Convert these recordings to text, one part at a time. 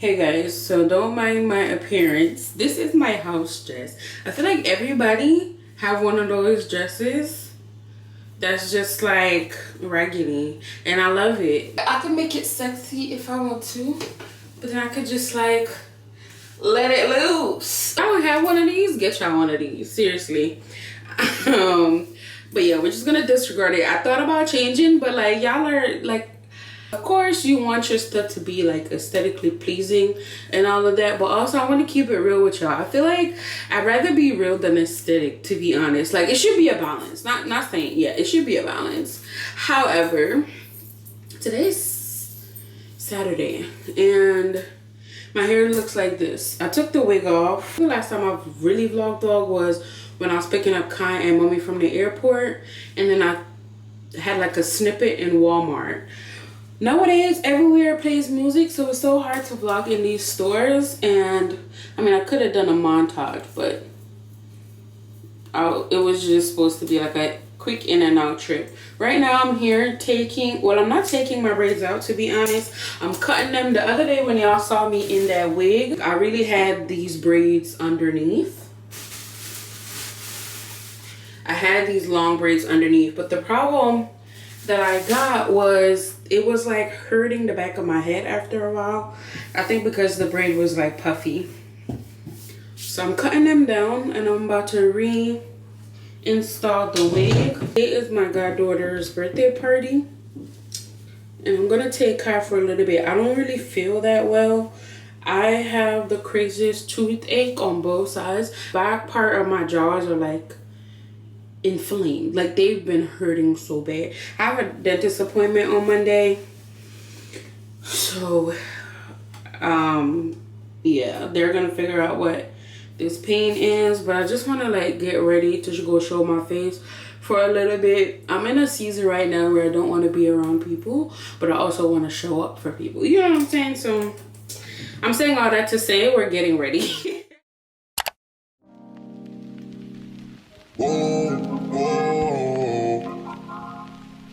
Hey guys, so don't mind my appearance. This is my house dress. I feel like everybody have one of those dresses that's just like raggedy, and I love it. I can make it sexy if I want to, but then I could just like let it loose. I don't have one of these. Get y'all one of these, seriously. But yeah, we're just gonna disregard it. I thought about changing, but like y'all are like, of course you want your stuff to be like aesthetically pleasing and all of that, but also I want to keep it real with y'all. I feel like I'd rather be real than aesthetic, to be honest. Like, it should be a balance. Not saying, yeah, it should be a balance. However, today's Saturday and my hair looks like this. I took the wig off. The last time I really vlogged was when I was picking up Kai and Mommy from the airport, and then I had like a snippet in Walmart. Nowadays, everywhere plays music, so it's so hard to vlog in these stores. And I mean, I could have done a montage, but it was just supposed to be like a quick in and out trip. Right now, I'm here taking, well, I'm not taking my braids out, to be honest. I'm cutting them. The other day when y'all saw me in that wig, I really had these braids underneath. I had these long braids underneath, but the problem that I got was it was like hurting the back of my head after a while. I think because the braid was like puffy. So I'm cutting them down and I'm about to reinstall the wig. It is my goddaughter's birthday party and I'm gonna take her for a little bit. I don't really feel that well. I have the craziest toothache on both sides. Back part of my jaws are like inflamed, like they've been hurting so bad. I have a dentist appointment on Monday, so yeah, they're gonna figure out what this pain is, but I just want to like get ready to go show my face for a little bit. I'm in a season right now where I don't want to be around people, but I also want to show up for people, you know what I'm saying? So I'm saying all that to say we're getting ready.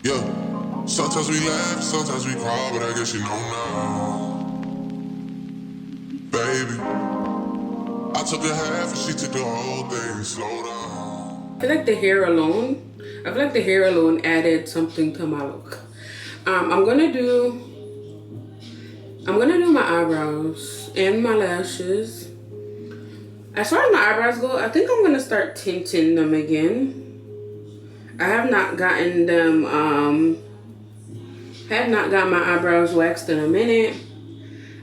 Yeah, sometimes we laugh, sometimes we cry, but I guess you know now. Baby, I took a half and she took the whole thing. Slow down. I feel like the hair alone added something to my look. I'm gonna do my eyebrows and my lashes. As far as my eyebrows go, I think I'm gonna start tinting them again. I have not gotten them, have not got my eyebrows waxed in a minute.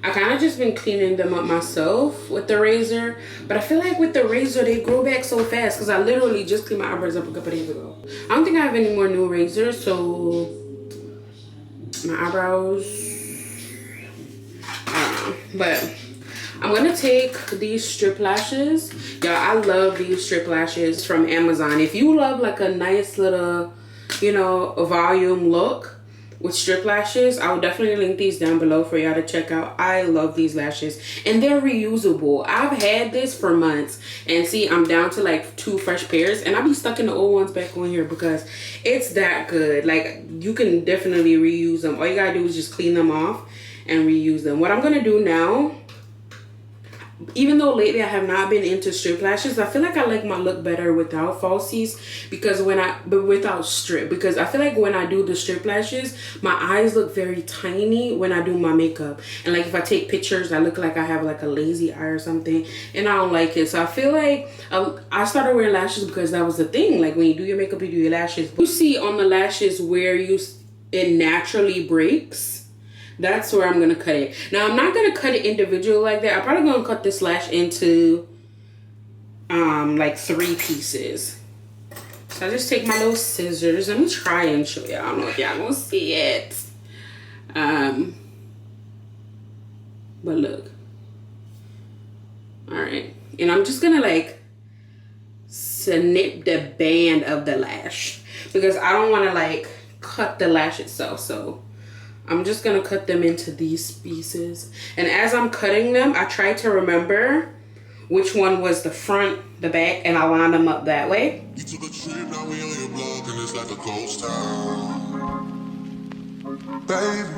I kind of just been cleaning them up myself with the razor. But I feel like with the razor, they grow back so fast because I literally just cleaned my eyebrows up a couple days ago. I don't think I have any more new razors, so my eyebrows, I don't know. But I'm gonna take these strip lashes. Y'all, I love these strip lashes from Amazon. If you love like a nice little, you know, a volume look with strip lashes, I will definitely link these down below for y'all to check out. I love these lashes and they're reusable. I've had this for months and see, I'm down to like 2 fresh pairs and I'll be stuck in the old ones back on here because it's that good. Like, you can definitely reuse them. All you gotta do is just clean them off and reuse them. What I'm gonna do now, even though lately I have not been into strip lashes, I feel like I like my look better without falsies because without strip, because I feel like when I do the strip lashes, my eyes look very tiny when I do my makeup. And like if I take pictures, I look like I have like a lazy eye or something, and I don't like it. So I feel like I started wearing lashes because that was the thing. Like when you do your makeup, you do your lashes. You see on the lashes where it naturally breaks. That's where I'm gonna cut it. Now I'm not gonna cut it individual like that. I'm probably gonna cut this lash into like 3 pieces. So I just take my little scissors. Let me try and show y'all. I don't know if y'all gonna see it. But look. Alright. And I'm just gonna like snip the band of the lash because I don't wanna like cut the lash itself. So I'm just gonna cut them into these pieces. And as I'm cutting them, I try to remember which one was the front, the back, and I line them up that way. You took a trip, now we on your block and it's like a ghost town. Baby,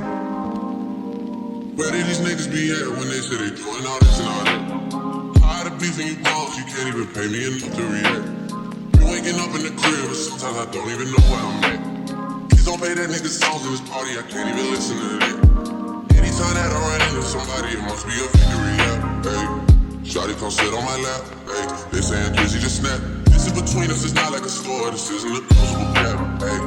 Where did these niggas be at when they say they doing all this and all that? Tired of beefing you boss, you can't even pay me enough to react. You waking up in the crib, but sometimes I don't even know where I'm at. Please don't play that nigga songs in this party, I can't even listen to that. Anytime that I run into somebody, it must be a victory lap, hey. Shawty come sit on my lap, hey. They saying Drizzy just snap. This is between us, it's not like a store, this isn't a closable gap, hey.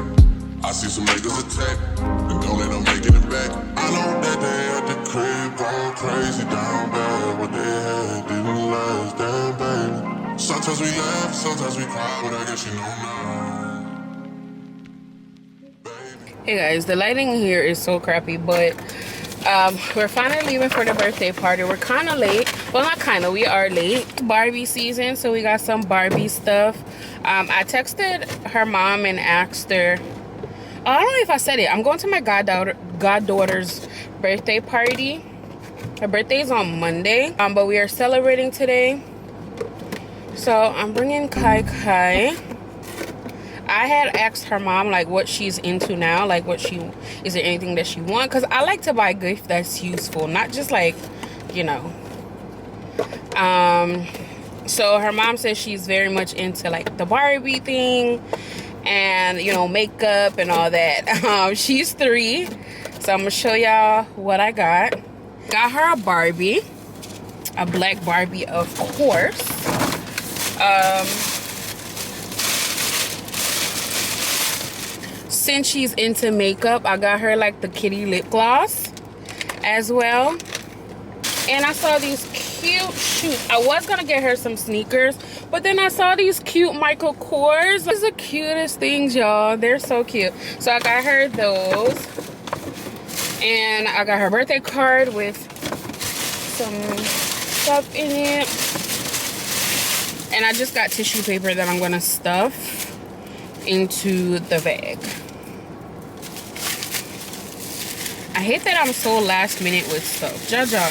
I see some niggas attack, and don't end up making it back. I know that they at the crib going crazy down bad. What they had didn't last, damn baby. Sometimes we laugh, sometimes we cry, but I guess you know now. Hey guys, the lighting here is so crappy, but we're finally leaving for the birthday party. We're kind of late. Well, not kind of, we are late. Barbie season, so we got some Barbie stuff. I texted her mom and asked her, I don't know if I said it. I'm going to my goddaughter's birthday party. Her birthday is on Monday, but we are celebrating today. So I'm bringing Kai. I had asked her mom like what she's into now, like is there anything that she wants? Because I like to buy gift that's useful, not just like, you know. So her mom says she's very much into like the Barbie thing and, you know, makeup and all that. She's 3, so I'm gonna show y'all what I got. Got her a Barbie, a black Barbie, of course. Since she's into makeup, I got her like the kitty lip gloss as well. And I saw these cute shoes. I was gonna get her some sneakers, but then I saw these cute Michael Kors. These are the cutest things, y'all. They're so cute. So I got her those. And I got her birthday card with some stuff in it. And I just got tissue paper that I'm gonna stuff into the bag. I hate that I'm so last minute with stuff. Jaja.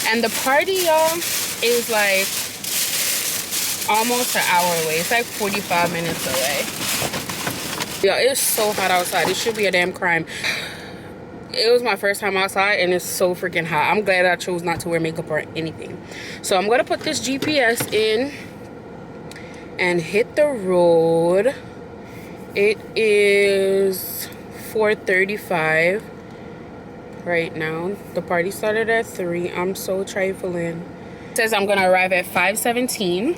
And the party, y'all, is like almost an hour away. It's like 45 minutes away. Y'all, it's so hot outside. It should be a damn crime. It was my first time outside and it's so freaking hot. I'm glad I chose not to wear makeup or anything. So I'm gonna put this GPS in and hit the road. It is 4:35 right now. The party started at 3. I'm so trifling. It says I'm gonna arrive at 5:17.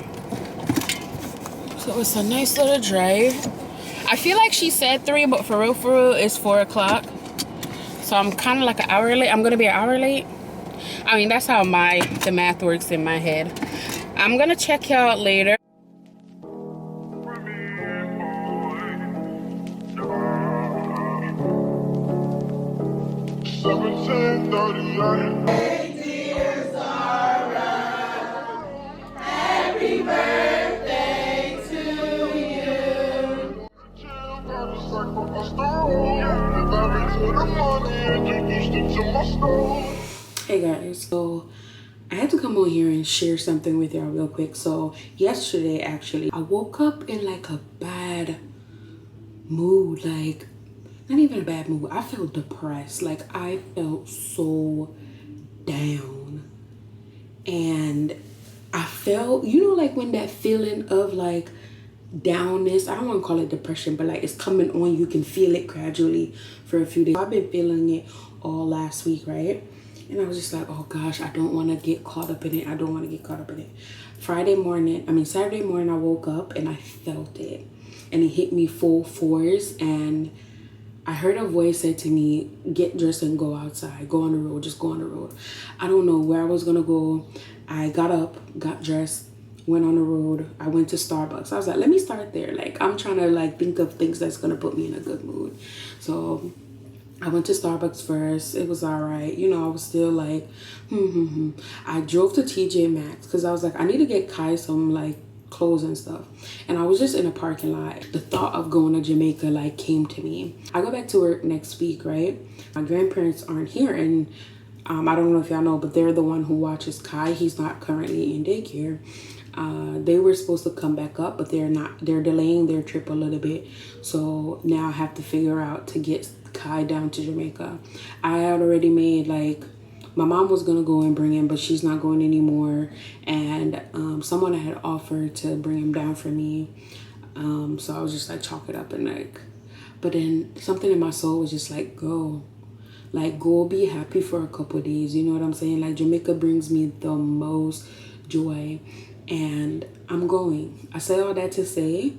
So it's a nice little drive. I feel like she said 3, but for real, it's 4 o'clock. So I'm kind of like an hour late. I'm gonna be an hour late. I mean, that's how the math works in my head. I'm gonna check y'all later. Happy birthday to you. Hey guys, so I had to come on here and share something with y'all real quick. So yesterday, actually, I woke up in like a bad mood. Like, not even a bad mood. I felt depressed. Like, I felt so down. And I felt, you know, like when that feeling of like downness, I don't want to call it depression, but like it's coming on, you can feel it gradually for a few days. I've been feeling it all last week, right? And I was just like, oh gosh, I don't want to get caught up in it. I don't want to get caught up in it. Saturday morning, I woke up and I felt it. And it hit me full force. And I heard a voice said to me, get dressed and go outside. Go on the road. Just go on the road. I don't know where I was going to go. I got up, got dressed, went on the road. I went to Starbucks. I was like, let me start there. Like, I'm trying to like think of things that's going to put me in a good mood. So I went to Starbucks first. It was all right. You know, I was still like, I drove to TJ Maxx because I was like, I need to get Kai some like clothes and stuff. And I was just in a parking lot. The thought of going to Jamaica like came to me. I go back to work next week, right? My grandparents aren't here, and I don't know if y'all know, but they're the one who watches Kai. He's not currently in daycare. They were supposed to come back up, but they're not. They're delaying their trip a little bit. So now I have to figure out to get Kai down to Jamaica. I had already made like My mom was gonna go and bring him, but she's not going anymore. And someone had offered to bring him down for me. So I was just like, chalk it up and like, but then something in my soul was just like, go. Like, go be happy for a couple of days. You know what I'm saying? Like, Jamaica brings me the most joy. And I'm going. I say all that to say,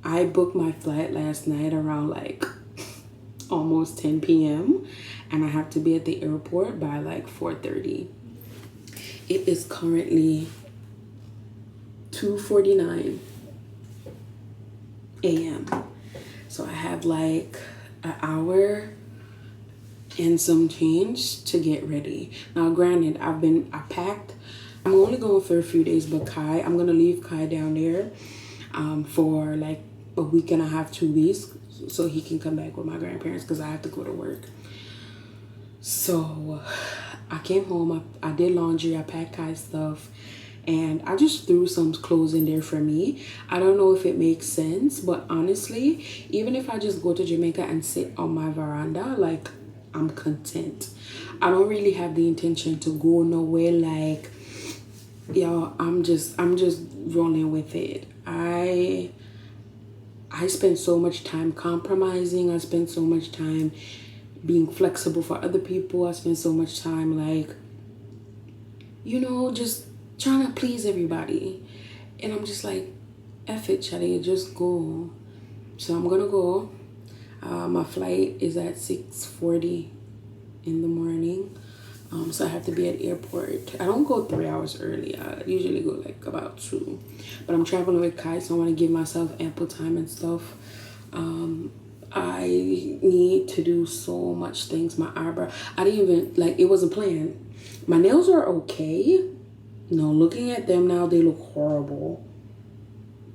I booked my flight last night around like almost 10 p.m. And I have to be at the airport by like 4:30. It is currently 2:49 a.m. So I have like an hour and some change to get ready. Now granted, I packed. I'm only going for a few days, but I'm gonna leave Kai down there for like a week and a half, 2 weeks, so he can come back with my grandparents because I have to go to work. So I came home, I did laundry, I packed Kai's stuff, and I just threw some clothes in there for me. I don't know if it makes sense, but honestly, even if I just go to Jamaica and sit on my veranda, like, I'm content. I don't really have the intention to go nowhere. Like, yo, I'm just rolling with it. I spend so much time compromising. I spend so much time being flexible for other people. I spend so much time, like, you know, just trying to please everybody. And I'm just like, F it, Charlie, just go. So I'm gonna go. My flight is at 6:40 in the morning. So I have to be at airport. I don't go 3 hours early. I usually go like about 2. But I'm traveling with Kai, so I want to give myself ample time and stuff. I need to do so much things. My eyebrow, I didn't even, like, it wasn't planned. My nails are okay. No, looking at them now, they look horrible.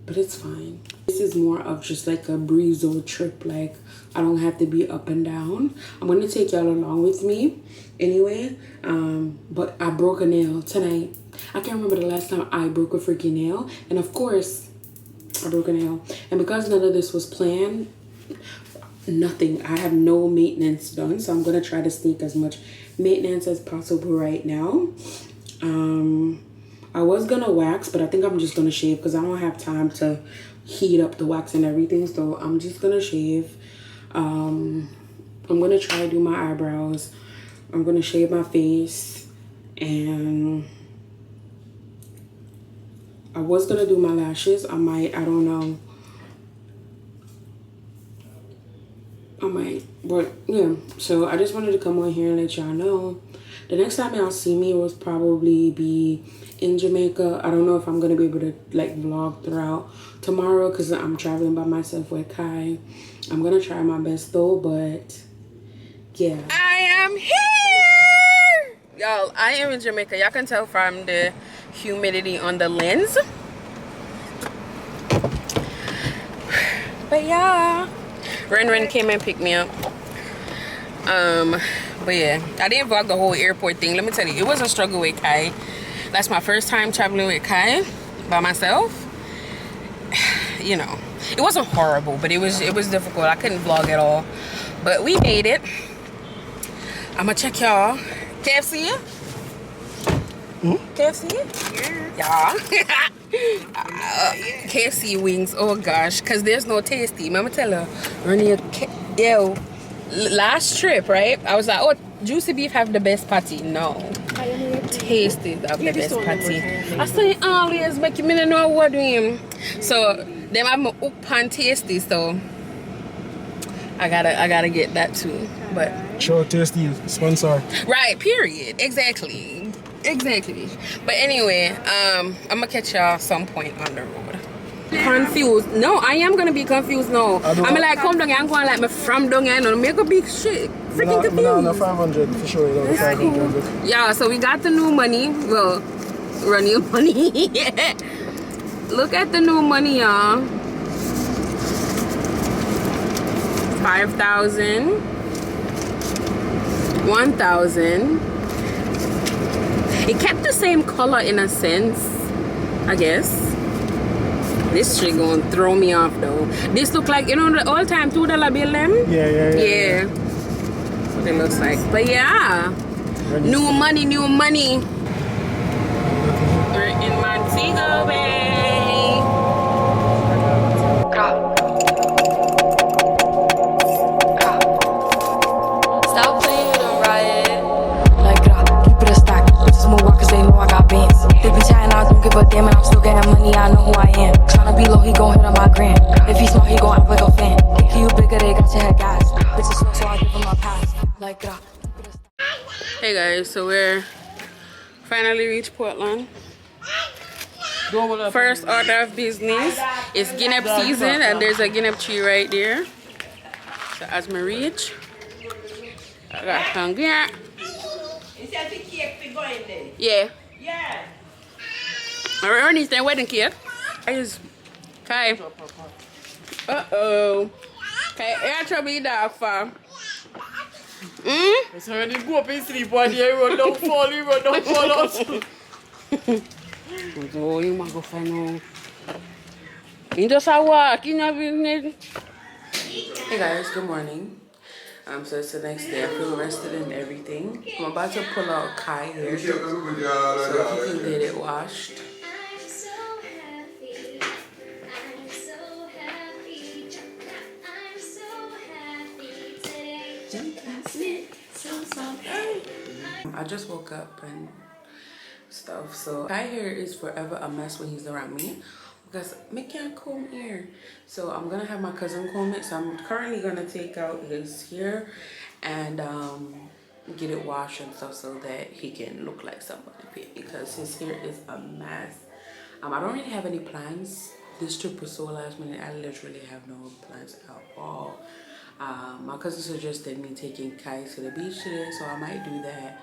But it's fine. This is more of just like a breezo trip. Like, I don't have to be up and down. I'm gonna take y'all along with me anyway. But I broke a nail tonight. I can't remember the last time I broke a freaking nail. And of course, I broke a nail. And because none of this was planned, nothing. I have no maintenance done. So I'm gonna try to sneak as much maintenance as possible right now. I was gonna wax, but I think I'm just gonna shave because I don't have time to heat up the wax and everything. So I'm just gonna shave. I'm gonna try to do my eyebrows. I'm gonna shave my face, and I was gonna do my lashes. I don't know. I might, but yeah. So I just wanted to come on here and let y'all know. The next time y'all see me will probably be in Jamaica. I don't know if I'm gonna be able to like vlog throughout tomorrow because I'm traveling by myself with Kai. I'm gonna try my best though, but yeah. I am here, y'all. I am in Jamaica. Y'all can tell from the humidity on the lens. But yeah, Ren came and picked me up. But yeah, I didn't vlog the whole airport thing. Let me tell you, it was a struggle with Kai. That's my first time traveling with Kai by myself. You know, it wasn't horrible, but it was difficult. I couldn't vlog at all, but we made it. I'ma check y'all. KFC? KFC? Yeah. KFC wings. Oh gosh, cause there's no tasty. Mama tell her, run your last trip, right? I was like, oh, juicy beef have the best patty. No, tasty have the best patty. I say always make me know what doing. So them have my up and tasty, so I gotta get that too. But sure, tasty sponsor. Right, period. Exactly. But anyway, I'm gonna catch y'all some point on the road. Confused. No, I am gonna be confused now. I'm like, come down here and go like me from down here and make a big shit. Freaking confused. No, 500 for sure. No, 500. Yeah, so we got the new money. Well, new money. Look at the new money, y'all. 5,000. 1,000. It kept the same color in a sense, I guess. This shit gonna throw me off though. This look like, you know, the all time $2 bill them? Yeah. That's what it looks like. But yeah, New money, new money. We're in Montego Bay. Stop playing with them, riot. Like, keep it a stack. Bitches move out cause they know I got bands. They be chatting, I don't give a damn, and I'm still getting money, I know who I am. Tryna be low, he gon' hit on my gram. If he smart, he gon' act like a fan. Think you bigger, they got your head gas. Bitches slow, so I give him a pass. Like, keep it a stack. Hey guys, so we're finally reached Portland. First order of business is guinea season, and there's a guinea tree right there. So as we reach, I got some guinea. Is that the cake we going there? Yeah. Yeah. I need the wedding cake. Okay. Uh-oh. Okay, I try to be that far. So when you go up and sleep one day, you run down fall out. Oh, you must go find out. You just a walk, you know business. Hey guys, good morning. So it's the next day. I feel rested and everything. I'm about to pull out Kai here so he can get it washed. I'm so happy. I'm so happy. I'm so happy today. I just woke up and stuff, so Kai hair is forever a mess when he's around me because I can't comb hair. So I'm gonna have my cousin comb it. So I'm currently gonna take out his hair and get it washed and stuff so that he can look like somebody because his hair is a mess. I don't really have any plans. This trip was so last minute. I literally have no plans at all. My cousin suggested me taking Kai to the beach today, so I might do that.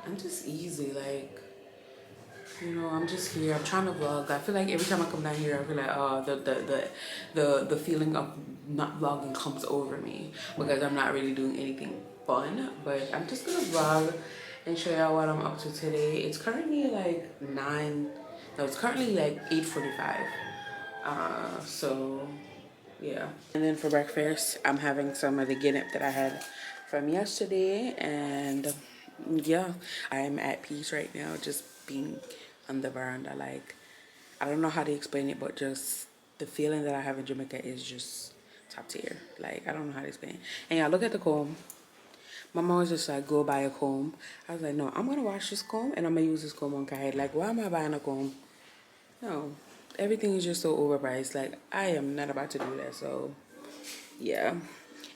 I'm just easy, like, you know, I'm just here. I'm trying to vlog. I feel like every time I come down here, I feel like the feeling of not vlogging comes over me because I'm not really doing anything fun. But I'm just gonna vlog and show y'all what I'm up to today. It's currently like it's currently like 8:45. So yeah. And then for breakfast, I'm having some of the guinea that I had from yesterday, and yeah, I'm at peace right now, just being on the veranda. Like, I don't know how to explain it, but just the feeling that I have in Jamaica is just top tier. Like, I don't know how to explain it. And yeah, look at the comb. My mom was just like, go buy a comb. I was like, no, I'm gonna wash this comb and I'm gonna use this comb on Kai. Like, why am I buying a comb? No, everything is just so overpriced. Like, I am not about to do that. So yeah.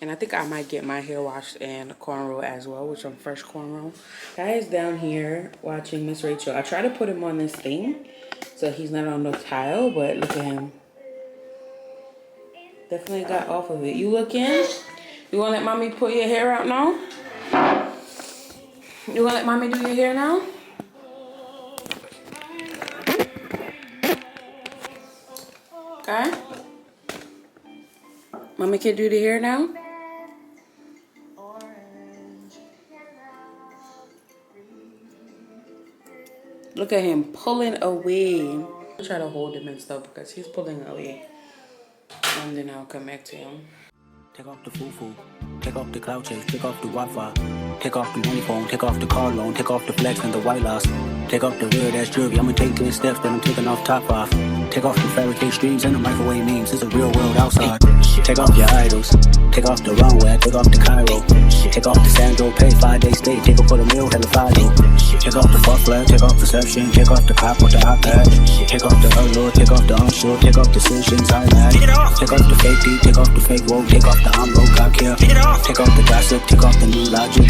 And I think I might get my hair washed and cornrow as well, which I'm fresh cornrow. Guys down here watching Miss Rachel. I try to put him on this thing so he's not on the tile, but look at him. Definitely got off of it. You looking? You wanna let mommy put your hair out now? You wanna let mommy do your hair now? Okay. Mommy can do the hair now? Look at him pulling away. I'll try to hold him and stuff because he's pulling away. And then I'll come back to him. Take off the foo-foo, take off the cloud chase, take off the Wi-Fi, take off the money phone, take off the car loan, take off the flex and the white loss, take off the weird ass jewelry. I'ma take 10 steps, then I'm taking off top off. Take off the fabricate streams and the microwave memes. It's a real world outside. Take off your idols, take off the runway, take off the Cairo, take off the Sandro, pay 5-day stay, take off for the meal, hella Fido. Take off the fuck flag, take off perception, take off the cop with the iPad, take off the allure, take off the unsure, take off decisions I'm mad. Take off the fake deep, take off the fake woke, take off the I'm broke, I care. Take off the gossip, take off the new logic,